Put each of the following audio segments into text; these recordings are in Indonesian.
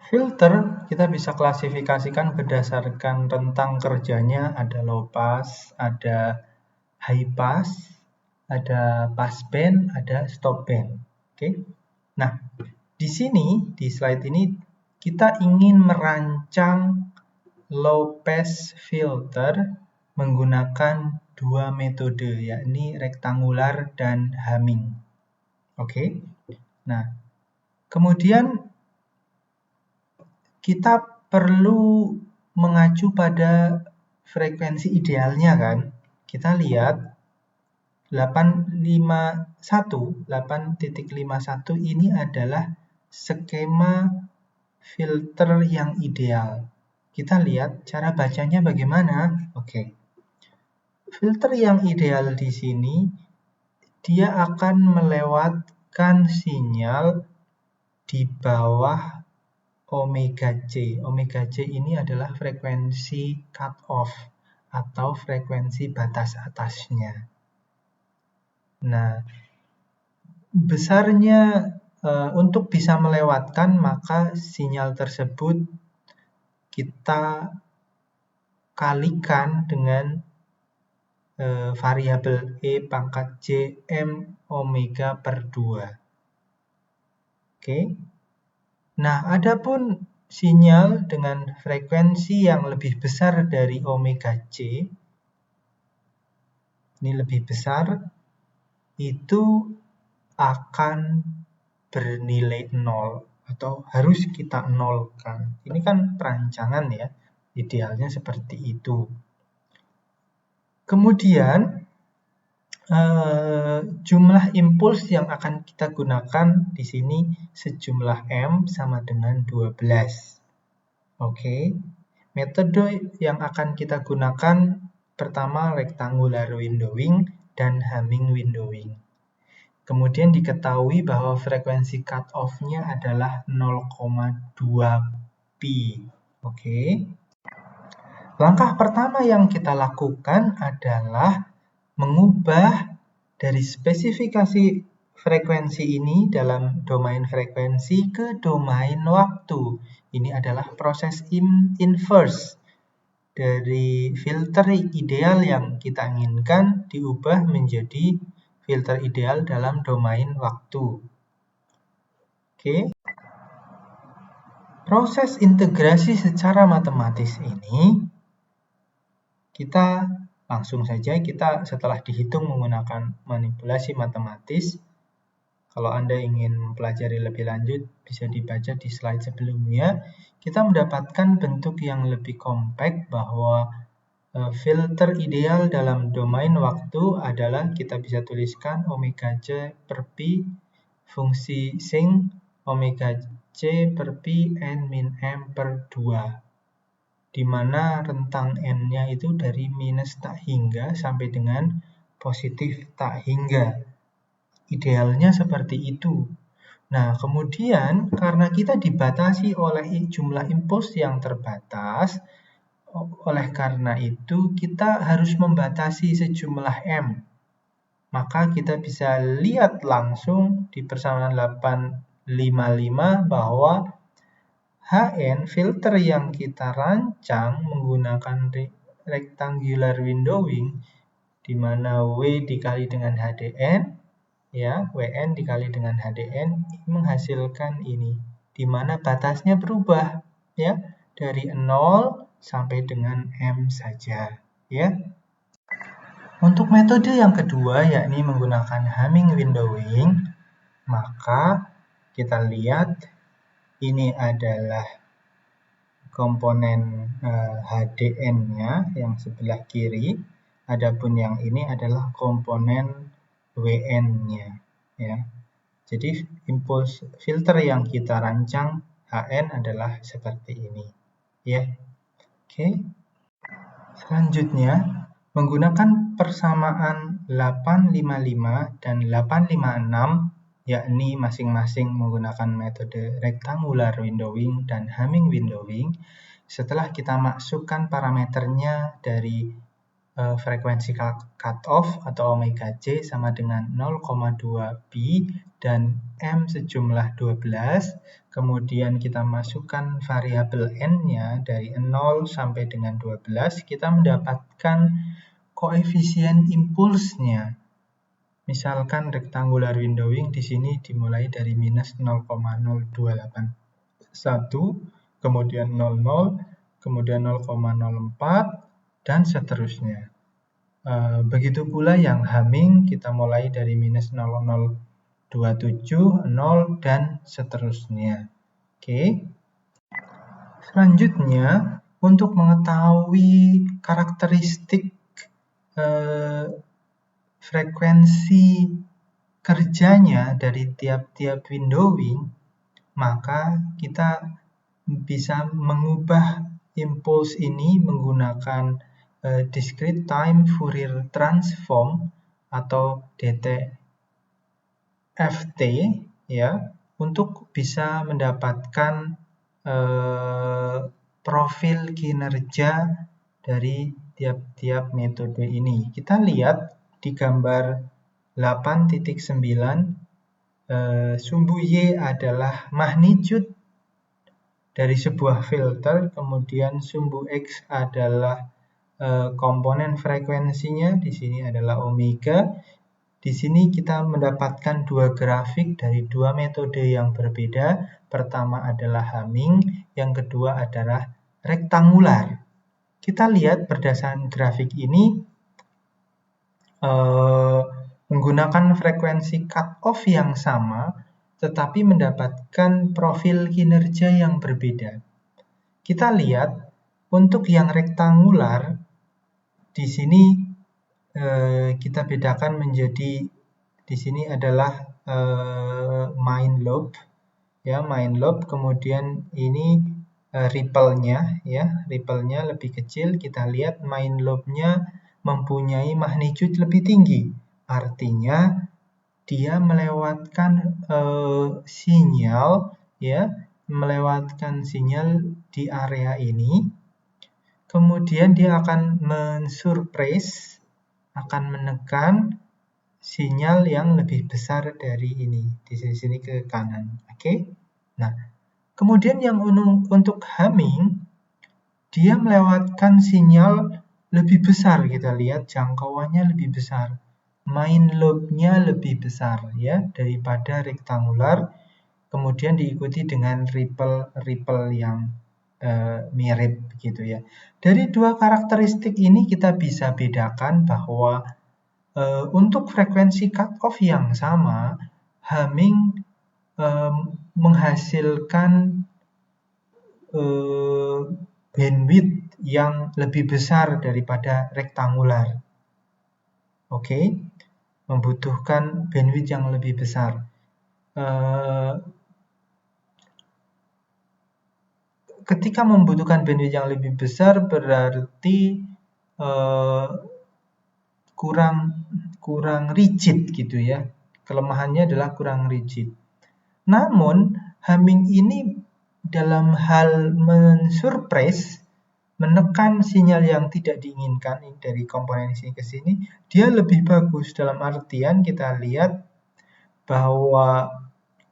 Filter kita bisa klasifikasikan berdasarkan rentang kerjanya, ada low pass, ada high pass, ada pass band, ada stop band. Oke. Nah, di sini di slide ini kita ingin merancang low pass filter menggunakan dua metode, yakni rektangular dan Hamming. Oke. Nah, kemudian kita perlu mengacu pada frekuensi idealnya kan. Kita lihat 8.51 ini adalah skema filter yang ideal. Kita lihat cara bacanya bagaimana. Oke. Filter yang ideal di sini dia akan melewatkan sinyal di bawah omega C. Omega C ini adalah frekuensi cut off atau frekuensi batas atasnya. Nah, besarnya untuk bisa melewatkan, maka sinyal tersebut kita kalikan dengan variabel E pangkat J M omega per 2. Oke. Nah, adapun sinyal dengan frekuensi yang lebih besar dari omega C, ini lebih besar, itu akan bernilai 0 atau harus kita nolkan. Ini kan perancangan ya, idealnya seperti itu. Kemudian jumlah impuls yang akan kita gunakan di sini sejumlah M sama dengan 12. Oke. Metode yang akan kita gunakan pertama rectangular windowing dan Hamming windowing. Kemudian diketahui bahwa frekuensi cut off-nya adalah 0,2 pi. Oke. Langkah pertama yang kita lakukan adalah mengubah dari spesifikasi frekuensi ini dalam domain frekuensi ke domain waktu. Ini adalah proses inverse dari filter ideal yang kita inginkan diubah menjadi filter ideal dalam domain waktu. Oke. Proses integrasi secara matematis ini kita langsung saja setelah dihitung menggunakan manipulasi matematis. Kalau Anda ingin mempelajari lebih lanjut, bisa dibaca di slide sebelumnya. Kita mendapatkan bentuk yang lebih kompak bahwa filter ideal dalam domain waktu adalah kita bisa tuliskan omega C per pi fungsi sin omega C per pi n min m per 2. Di mana rentang n-nya itu dari minus tak hingga sampai dengan positif tak hingga. Idealnya seperti itu. Nah, kemudian karena kita dibatasi oleh jumlah impuls yang terbatas, oleh karena itu kita harus membatasi sejumlah M. Maka kita bisa lihat langsung di persamaan 855 bahwa HN filter yang kita rancang menggunakan rectangular windowing di mana W dikali dengan HDN ya, WN dikali dengan HDN menghasilkan ini di mana batasnya berubah ya dari 0 sampai dengan M saja ya. Untuk metode yang kedua yakni menggunakan Hamming windowing, maka kita lihat ini adalah komponen HDN-nya yang sebelah kiri, adapun yang ini adalah komponen WN-nya ya. Jadi impuls filter yang kita rancang HN adalah seperti ini ya. Oke. Selanjutnya menggunakan persamaan 855 dan 856 yakni masing-masing menggunakan metode rectangular windowing dan Hamming windowing. Setelah kita masukkan parameternya dari frekuensi cut off atau omega C sama dengan 0,2 pi dan M sejumlah 12, kemudian kita masukkan variabel N-nya dari 0 sampai dengan 12, kita mendapatkan koefisien impulsnya. Misalkan rectangular windowing di sini dimulai dari minus 0,0281, kemudian 00, kemudian 0,04, dan seterusnya. Begitu pula yang Hamming kita mulai dari minus 0027, 0, dan seterusnya. Oke. Selanjutnya, untuk mengetahui karakteristik frekuensi kerjanya dari tiap-tiap windowing, maka kita bisa mengubah impuls ini menggunakan discrete time Fourier transform atau DTFT ya, untuk bisa mendapatkan profil kinerja dari tiap-tiap metode ini. Kita lihat di gambar 8.9, sumbu Y adalah magnitude dari sebuah filter, kemudian sumbu X adalah komponen frekuensinya, di sini adalah omega. Di sini kita mendapatkan dua grafik dari dua metode yang berbeda. Pertama adalah Hamming, yang kedua adalah rektangular. Kita lihat berdasarkan grafik ini menggunakan frekuensi cut-off yang sama, tetapi mendapatkan profil kinerja yang berbeda. Kita lihat untuk yang rektangular, di sini kita bedakan menjadi, di sini adalah main lobe, ya, main lobe. Kemudian ini ripple-nya, ya, ripple-nya lebih kecil. Kita lihat main lobe-nya mempunyai magnitude lebih tinggi, artinya dia melewatkan sinyal, ya, melewatkan sinyal di area ini. Kemudian dia akan mensurprise, akan menekan sinyal yang lebih besar dari ini, di sini ke kanan. Oke. Nah, kemudian yang untuk Hamming, dia melewatkan sinyal lebih besar. Kita lihat jangkauannya lebih besar, main lobe-nya lebih besar, ya, daripada rektangular. Kemudian diikuti dengan ripple yang mirip gitu ya. Dari dua karakteristik ini kita bisa bedakan bahwa untuk frekuensi cut-off yang sama, Hamming menghasilkan bandwidth yang lebih besar daripada rektangular. Oke, membutuhkan bandwidth yang lebih besar. Ketika membutuhkan bandwidth yang lebih besar, berarti kurang rigid gitu ya. Kelemahannya adalah kurang rigid. Namun Hamming ini dalam hal mensurprise, menekan sinyal yang tidak diinginkan dari komponen sini ke sini, dia lebih bagus. Dalam artian kita lihat bahwa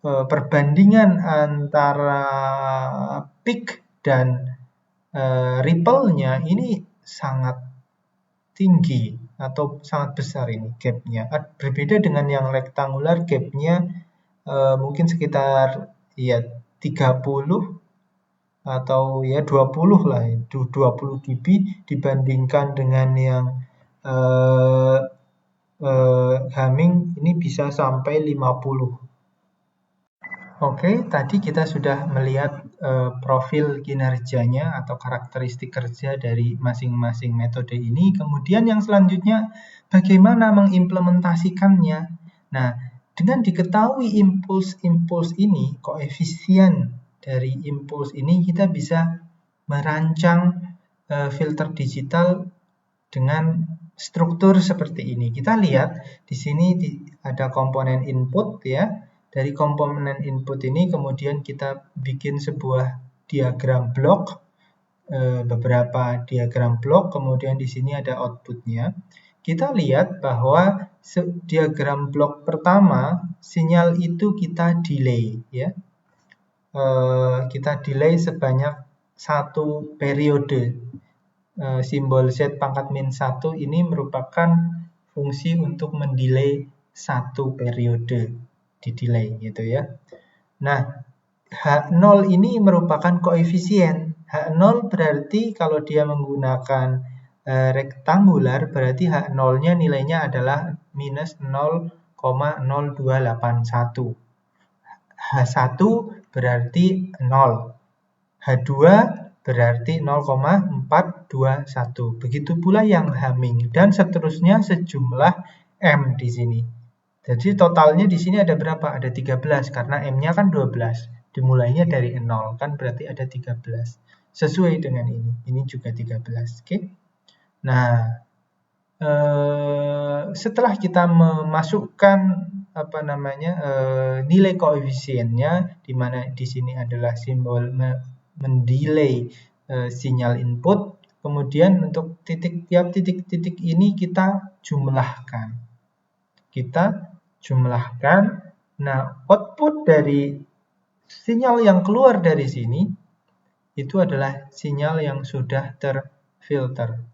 perbandingan antara peak dan ripple-nya ini sangat tinggi atau sangat besar ini gap-nya. Berbeda dengan yang rektangular, gap-nya mungkin sekitar ya 30 atau ya 20 lah, 20 dB dibandingkan dengan yang Hamming ini bisa sampai 50. Oke, tadi kita sudah melihat profil kinerjanya atau karakteristik kerja dari masing-masing metode ini. Kemudian yang selanjutnya, bagaimana mengimplementasikannya? Nah, dengan diketahui impuls ini, koefisien dari impuls ini, kita bisa merancang filter digital dengan struktur seperti ini. Kita lihat di sini ada komponen input, ya. Dari komponen input ini kemudian kita bikin sebuah diagram blok, beberapa diagram blok, kemudian di sini ada outputnya. Kita lihat bahwa diagram blok pertama, sinyal itu kita delay ya. Kita delay sebanyak 1 periode. Simbol Z pangkat min 1 ini merupakan fungsi untuk mendelay 1 periode di delay gitu ya. Nah, H0 ini merupakan koefisien. H0 berarti kalau dia menggunakan rektangular, berarti H0-nya nilainya adalah minus 0,0281. H1 berarti 0. H2 berarti 0,421. Begitu pula yang H-, dan seterusnya sejumlah M di sini. Jadi totalnya di sini ada berapa? Ada 13 karena M-nya kan 12. Dimulainya dari 0 kan berarti ada 13. Sesuai dengan ini. Ini juga 13. Oke. Nah, setelah kita memasukkan nilai koefisiennya, di mana di sini adalah simbol mendelay sinyal input, kemudian untuk tiap titik ini kita jumlahkan. Nah, output dari sinyal yang keluar dari sini itu adalah sinyal yang sudah terfilter.